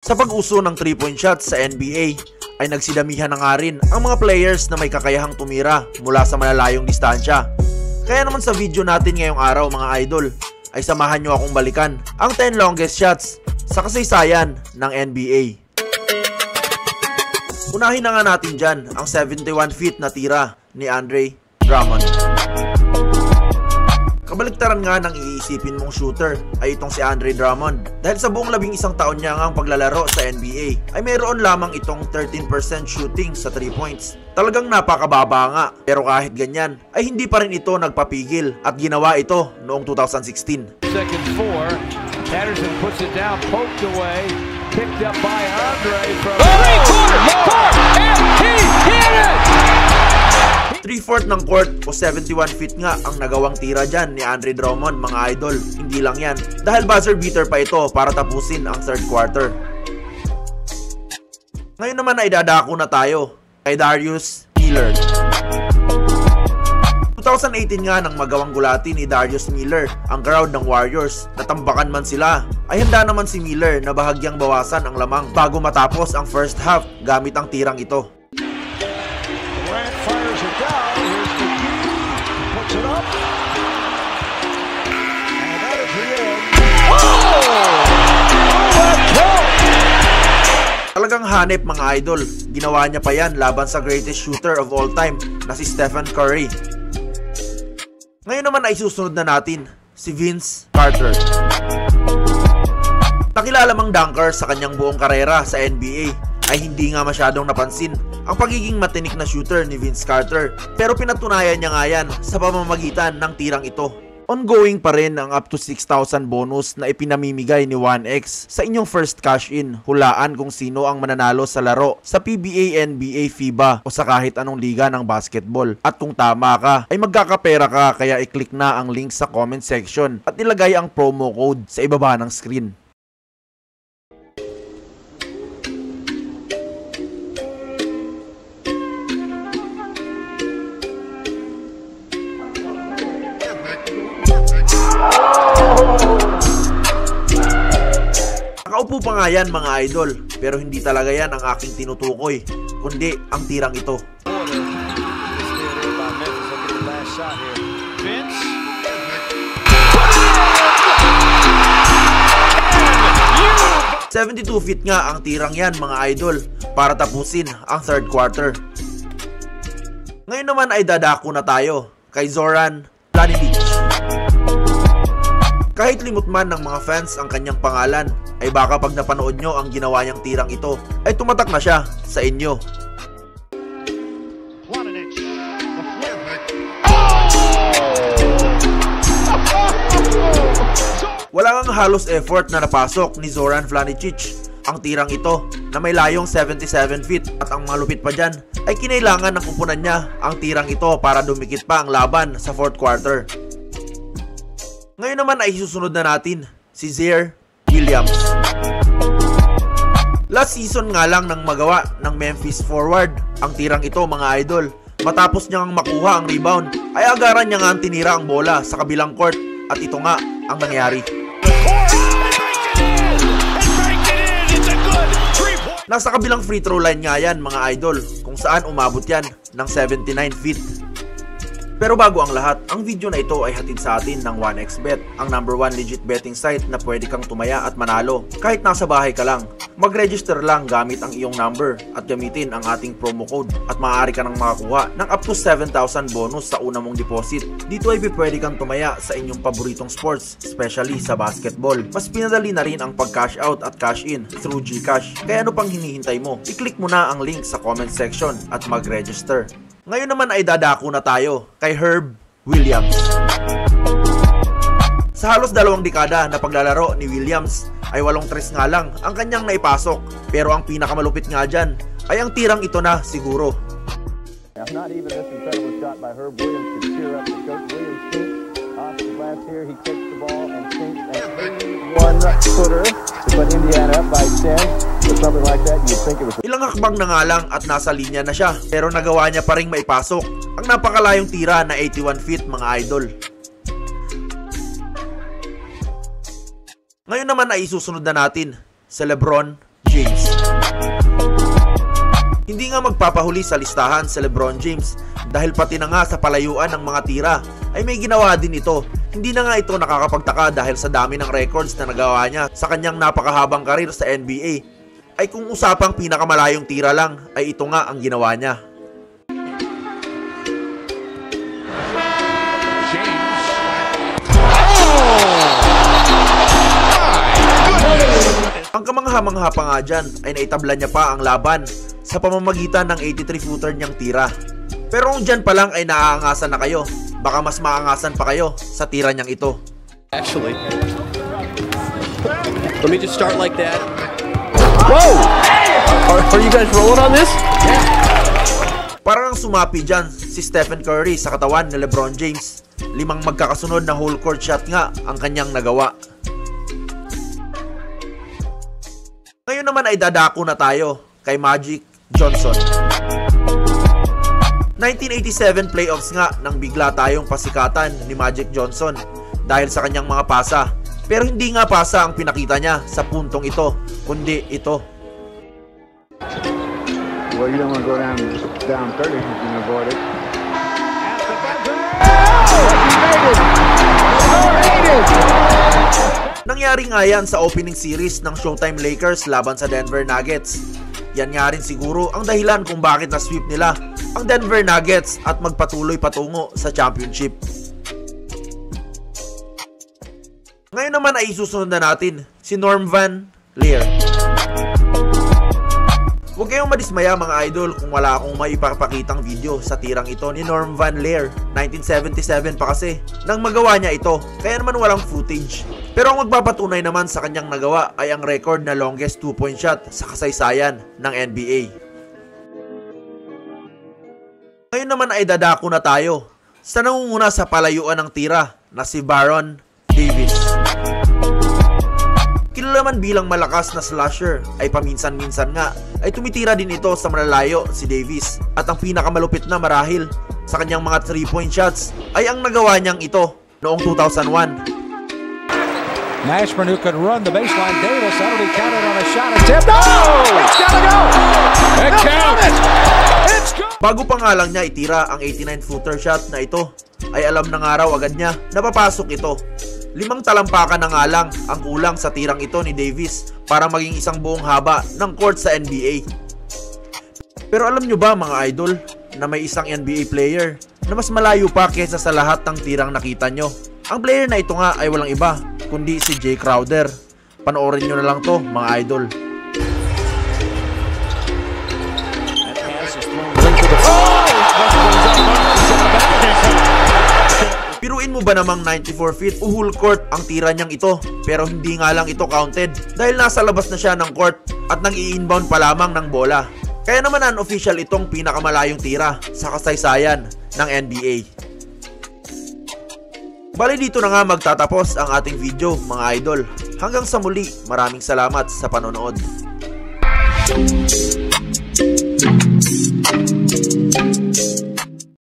Sa pag-uso ng 3-point shots sa NBA, ay nagsidamihan na nga rin ang mga players na may kakayahang tumira mula sa malalayong distansya. Kaya naman sa video natin ngayong araw mga idol, ay samahan nyo akong balikan ang 10 longest shots sa kasaysayan ng NBA. Unahin na nga natin dyan ang 71 feet na tira ni Andre Drummond. Kabaligtaran nga ng iisipin mong shooter ay itong si Andre Drummond. Dahil sa buong 11 taon niya ngang paglalaro sa NBA ay mayroon lamang itong 13% shooting sa 3 points. Talagang napakababa nga, pero kahit ganyan ay hindi pa rin ito nagpapigil at ginawa ito noong 2016. Second 4, Patterson puts it down, poked away, picked up by Andre from 3/4, and he hit it! 3/4 ng court o 71 feet nga ang nagawang tira dyan ni Andre Drummond mga idol. Hindi lang yan, dahil buzzer beater pa ito para tapusin ang third quarter. Ngayon naman ay dadako na tayo kay Darius Miller. 2018 nga nang magawang gulati ni Darius Miller ang crowd ng Warriors. Natambakan man sila, ay handa naman si Miller na bahagyang bawasan ang lamang bago matapos ang first half gamit ang tirang ito. Fires it down. Here's McGee. Puts it up. And that is the end. Talagang hanep mga idol. Ginawa niya pa yan laban sa greatest shooter of all time na si Stephen Curry. Ngayon naman ay susunod na natin si Vince Carter. Nakilala mang dunker sa kanyang buong karera sa NBA, ay hindi nga masyadong napansin ang pagiging matinik na shooter ni Vince Carter, pero pinatunayan niya nga yan sa pamamagitan ng tirang ito. Ongoing pa rin ang up to 6,000 bonus na ipinamimigay ni 1X sa inyong first cash-in. Hulaan kung sino ang mananalo sa laro sa PBA, NBA, FIBA o sa kahit anong liga ng basketball. At kung tama ka, ay magkakapera ka, kaya i-click na ang link sa comment section at ilagay ang promo code sa ibaba ng screen. Nakaupo pa nga yan mga idol, pero hindi talaga yan ang aking tinutukoy, kundi ang tirang ito. 72 feet nga ang tirang yan mga idol para tapusin ang third quarter. Ngayon naman ay dadako na tayo kay Zoran Vlahovic. Kahit limot man ng mga fans ang kanyang pangalan, ay baka pag napanood nyo ang ginawa niyang tirang ito, ay tumatak na siya sa inyo. Wala ngang halos effort na napasok ni Zoran Vlahovic ang tirang ito na may layong 77 feet, at ang malupit pa dyan ay kinailangan ng kupunan niya ang tirang ito para dumikit pa ang laban sa fourth quarter. Ngayon naman ay susunod na natin si Ziaire Williams. Last season nga lang nang magawa ng Memphis forward ang tirang ito mga idol. Matapos niyang makuha ang rebound, ay agaran niya nga ang tinira ang bola sa kabilang court, at ito nga ang nangyari. Nasa kabilang free throw line nga yan mga idol, kung saan umabot yan ng 79 feet. Pero bago ang lahat, ang video na ito ay hatid sa atin ng 1xBet, ang #1 legit betting site na pwede kang tumaya at manalo kahit nasa bahay ka lang. Mag-register lang gamit ang iyong number at gamitin ang ating promo code, at maaari ka nang makakuha ng up to 7,000 bonus sa una mong deposit. Dito ay pwede kang tumaya sa inyong paboritong sports, especially sa basketball. Mas pinadali na rin ang pag-cash out at cash in through GCash. Kaya ano pang hinihintay mo? I-click mo na ang link sa comment section at mag-register. Ngayon naman ay dadako na tayo kay Herb Williams. Sa halos 2 dekada na paglalaro ni Williams, ay 8 tres nga lang ang kanyang naipasok. Pero ang pinakamalupit nga dyan ay ang tirang ito na siguro. Not even this incredible shot by Herb Williams to cheer up the coach. Williams sinks off the glass here. He takes the ball and sinks at 1-footer to put Indiana up by 10. Or something like that. You'd think it was... Ilang hakbang na nga lang at nasa linya na siya, pero nagawa niya pa ring maipasok ang napakalayong tira na 81 feet mga idol. Ngayon naman ay isusunod na natin si LeBron James. Hindi nga magpapahuli sa listahan si LeBron James dahil pati na nga sa palayuan ng mga tira ay may ginawa din ito. Hindi na nga ito nakakapagtaka dahil sa dami ng records na nagawa niya sa kanyang napakahabang karir sa NBA. Ay kung usapang pinakamalayong tira lang ay ito nga ang ginawa niya. Ang kamangha-mangha pa nga dyan ay naitabla niya pa ang laban sa pamamagitan ng 83-footer niyang tira. Pero kung dyan pa lang ay naaangasan na kayo, baka mas maangasan pa kayo sa tira niyang ito. Actually, let me just start like that. Whoa! Are you guys rolling on this? Parang sumapi dyan si Stephen Curry sa katawan ni LeBron James. 5 magkakasunod na whole court shot nga ang kanyang nagawa. Ngayon naman ay dadako na tayo kay Magic Johnson. 1987 playoffs nga nang bigla tayong pasikatan ni Magic Johnson dahil sa kanyang mga pasa. Pero hindi nga pasa ang pinakita niya sa puntong ito, kundi ito. Well, you don't want to go down 30 if you can avoid it. Nangyari nga yan sa opening series ng Showtime Lakers laban sa Denver Nuggets. Yan nga rin siguro ang dahilan kung bakit na-sweep nila ang Denver Nuggets at magpatuloy patungo sa championship. Ngayon naman ay isusunod na natin si Norm Van Lier. Huwag kayong madismaya mga idol kung wala akong maipapakitang video sa tirang ito ni Norm Van Lier. 1977 pa kasi nang magawa niya ito, kaya naman walang footage. Pero ang magpapatunay naman sa kanyang nagawa ay ang record na longest 2-point shot sa kasaysayan ng NBA. Ngayon naman ay dadako na tayo sa nangunguna sa palayuan ng tira na si Baron Davis. Kilala man bilang malakas na slasher ay paminsan-minsan nga ay tumitira din ito sa malalayo si Davis. At ang pinakamalupit na marahil sa kanyang mga 3-point shots ay ang nagawa niyang ito noong 2001. Mashburn who could run the baseline. Davis, that'll be counted on a shot attempt. No! It's gotta go! It counts! It's good! Bago pa nga lang niya itira ang 89-footer shot na ito, ay alam na nga raw agad niya na papasok ito. 5 talampakan na nga lang ang kulang sa tirang ito ni Davis para maging isang buong haba ng court sa NBA. Pero alam nyo ba mga idol na may isang NBA player na mas malayo pa kesa sa lahat ng tirang nakita nyo? Ang player na ito nga ay walang iba kundi si Jay Crowder. Panoorin nyo na lang to mga idol. Piruin mo ba namang 94 feet o full court ang tira niyang ito, pero hindi nga lang ito counted dahil nasa labas na siya ng court at nang i-inbound pa lamang ng bola. Kaya naman unofficial itong pinakamalayong tira sa kasaysayan ng NBA. Bali dito na nga magtatapos ang ating video mga idol. Hanggang sa muli, maraming salamat sa panonood.